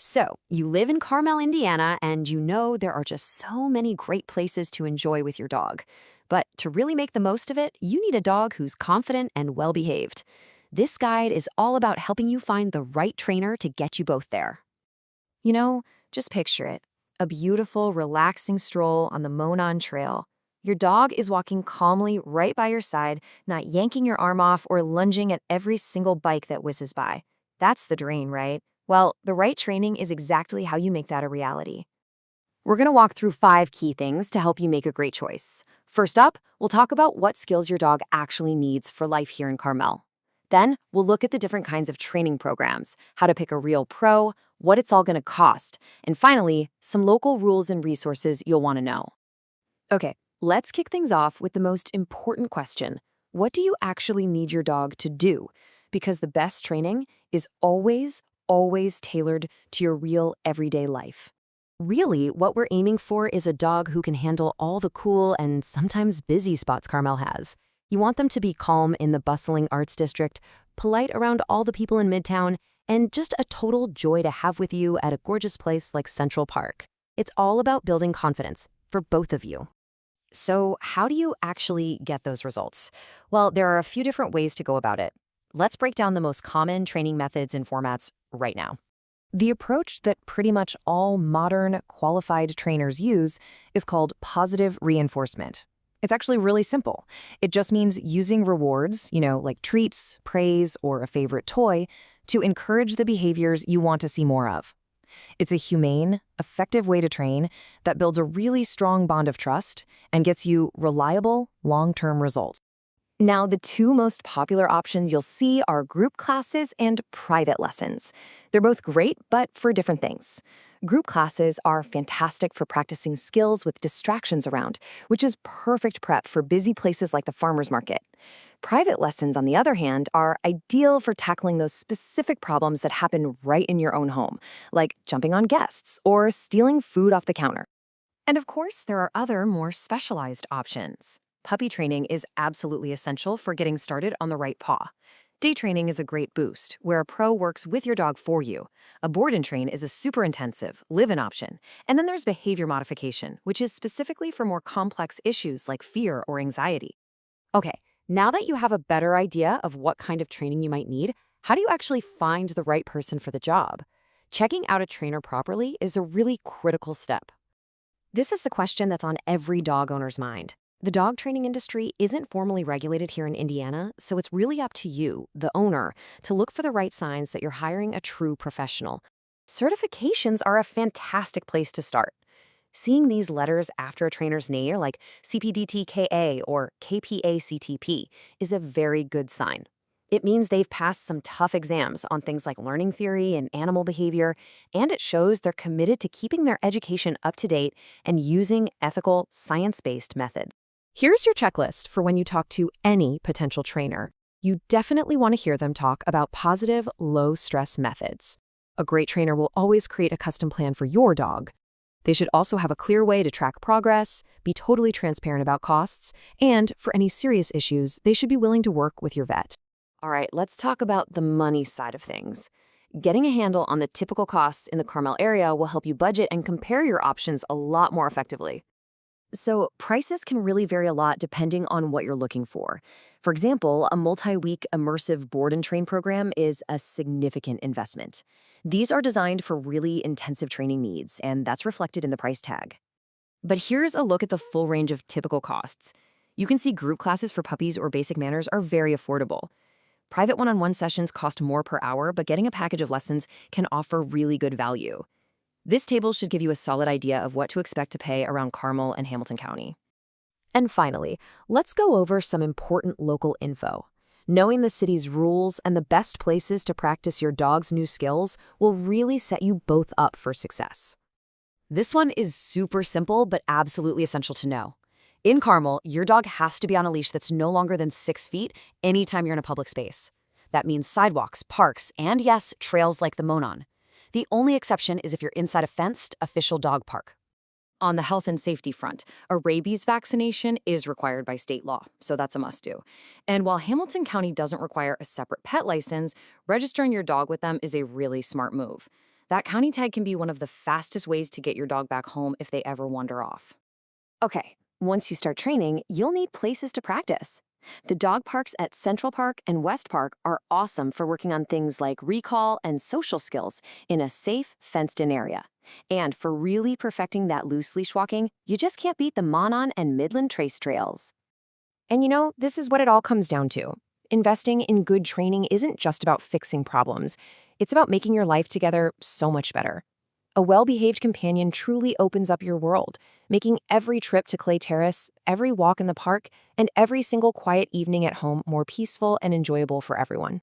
So, you live in Carmel, Indiana, and you know there are just so many great places to enjoy with your dog. But to really make the most of it, you need a dog who's confident and well behaved. This guide is all about helping you find the right trainer to get you both there. You know, just picture it, a beautiful, relaxing stroll on the Monon Trail. Your dog is walking calmly right by your side, not yanking your arm off or lunging at every single bike that whizzes by. That's the dream, right? Well, the right training is exactly how you make that a reality. We're going to walk through 5 key things to help you make a great choice. First up, we'll talk about what skills your dog actually needs for life here in Carmel. Then, we'll look at the different kinds of training programs, how to pick a real pro, what it's all going to cost, and finally, some local rules and resources you'll want to know. Okay, let's kick things off with the most important question. What do you actually need your dog to do? Because the best training is always tailored to your real everyday life. Really, what we're aiming for is a dog who can handle all the cool and sometimes busy spots Carmel has. You want them to be calm in the bustling arts district, polite around all the people in Midtown, and just a total joy to have with you at a gorgeous place like Central Park. It's all about building confidence for both of you. So, how do you actually get those results? Well, there are a few different ways to go about it. Let's break down the most common training methods and formats right now. The approach that pretty much all modern, qualified trainers use is called positive reinforcement. It's actually really simple. It just means using rewards, like treats, praise, or a favorite toy, to encourage the behaviors you want to see more of. It's a humane, effective way to train that builds a really strong bond of trust and gets you reliable, long-term results. Now, the 2 most popular options you'll see are group classes and private lessons. They're both great, but for different things. Group classes are fantastic for practicing skills with distractions around, which is perfect prep for busy places like the farmer's market. Private lessons, on the other hand, are ideal for tackling those specific problems that happen right in your own home, like jumping on guests or stealing food off the counter. And of course, there are other, more specialized options. Puppy training is absolutely essential for getting started on the right paw. Day training is a great boost, where a pro works with your dog for you. A board and train is a super intensive, live-in option. And then there's behavior modification, which is specifically for more complex issues like fear or anxiety. Okay, now that you have a better idea of what kind of training you might need, how do you actually find the right person for the job? Checking out a trainer properly is a really critical step. This is the question that's on every dog owner's mind. The dog training industry isn't formally regulated here in Indiana, so it's really up to you, the owner, to look for the right signs that you're hiring a true professional. Certifications are a fantastic place to start. Seeing these letters after a trainer's name, like CPDTKA or KPACTP, is a very good sign. It means they've passed some tough exams on things like learning theory and animal behavior, and it shows they're committed to keeping their education up to date and using ethical, science-based methods. Here's your checklist for when you talk to any potential trainer. You definitely want to hear them talk about positive, low-stress methods. A great trainer will always create a custom plan for your dog. They should also have a clear way to track progress, be totally transparent about costs, and for any serious issues, they should be willing to work with your vet. All right, let's talk about the money side of things. Getting a handle on the typical costs in the Carmel area will help you budget and compare your options a lot more effectively. So, prices can really vary a lot depending on what you're looking for. For example, a multi-week immersive board and train program is a significant investment. These are designed for really intensive training needs, and that's reflected in the price tag. But here's a look at the full range of typical costs. You can see group classes for puppies or basic manners are very affordable. Private one-on-one sessions cost more per hour, but getting a package of lessons can offer really good value. This table should give you a solid idea of what to expect to pay around Carmel and Hamilton County. And finally, let's go over some important local info. Knowing the city's rules and the best places to practice your dog's new skills will really set you both up for success. This one is super simple, but absolutely essential to know. In Carmel, your dog has to be on a leash that's no longer than 6 feet anytime you're in a public space. That means sidewalks, parks, and yes, trails like the Monon. The only exception is if you're inside a fenced, official dog park. On the health and safety front, a rabies vaccination is required by state law, so that's a must-do. And while Hamilton County doesn't require a separate pet license, registering your dog with them is a really smart move. That county tag can be one of the fastest ways to get your dog back home if they ever wander off. Okay, once you start training, you'll need places to practice. The dog parks at Central Park and West Park are awesome for working on things like recall and social skills in a safe, fenced-in area. And for really perfecting that loose leash walking, you just can't beat the Monon and Midland Trace trails. And this is what it all comes down to. Investing in good training isn't just about fixing problems, it's about making your life together so much better. A well behaved companion truly opens up your world, making every trip to Clay Terrace, every walk in the park, and every single quiet evening at home more peaceful and enjoyable for everyone.